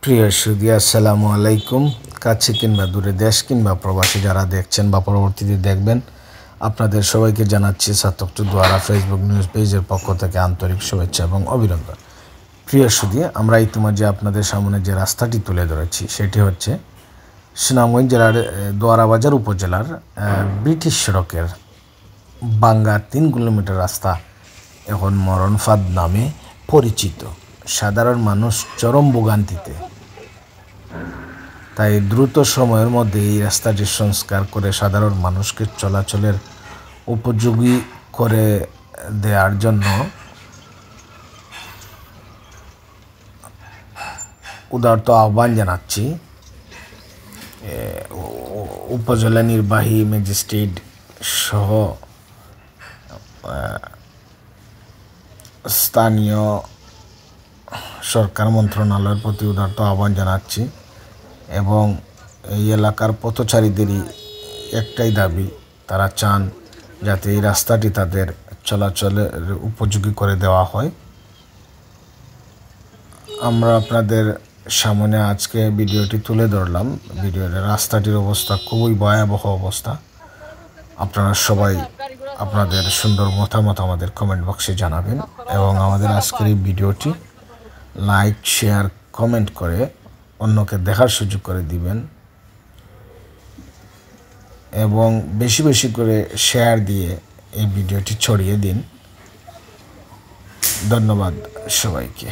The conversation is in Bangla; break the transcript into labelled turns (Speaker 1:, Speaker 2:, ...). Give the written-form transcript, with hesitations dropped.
Speaker 1: প্রিয় সুধী, আসসালামু আলাইকুম। কাছে কিংবা দূরে, দেশ কিংবা প্রবাসী যারা দেখছেন বা পরবর্তীতে দেখবেন, আপনাদের সবাইকে জানাচ্ছি সাতক দুয়ারা ফেসবুক নিউজ পেজের পক্ষ থেকে আন্তরিক শুভেচ্ছা এবং অভিনন্দন। প্রিয় সুধী, আমরা ইতিমধ্যে আপনাদের সামনে যে রাস্তাটি তুলে ধরেছি সেটি হচ্ছে সুনামগঞ্জ জেলার দোয়ারাবাজার উপজেলার ব্রিটিশ সড়কের বাঙ্গা 3 কিলোমিটার রাস্তা এখন মরণফাঁদ নামে পরিচিত। সাধারণ মানুষ চরম ভোগান্তিতে, তাই দ্রুত সময়ের মধ্যে এই রাস্তাটি সংস্কার করে সাধারণ মানুষকে চলাচলের উপযোগী করে দেওয়ার জন্য উদারত আহ্বান জানাচ্ছি উপজেলা নির্বাহী ম্যাজিস্ট্রেট সহ স্থানীয় সরকার মন্ত্রণালয়ের প্রতি উদারত আহ্বান জানাচ্ছি এবং এই এলাকার পথচারীদেরই একটাই দাবি, তারা চান যাতে এই রাস্তাটি তাদের চলাচলের উপযোগী করে দেওয়া হয়। আমরা আপনাদের সামনে আজকে ভিডিওটি তুলে ধরলাম। ভিডিওর রাস্তাটির অবস্থা খুবই ভয়াবহ অবস্থা। আপনারা সবাই আপনাদের সুন্দর মতামত আমাদের কমেন্ট বক্সে জানাবেন এবং আমাদের আজকের এই ভিডিওটি লাইক, শেয়ার, কমেন্ট করে অন্যকে দেখার সুযোগ করে দিবেন এবং বেশি বেশি করে শেয়ার দিয়ে এই ভিডিওটি ছড়িয়ে দিন। ধন্যবাদ সবাইকে।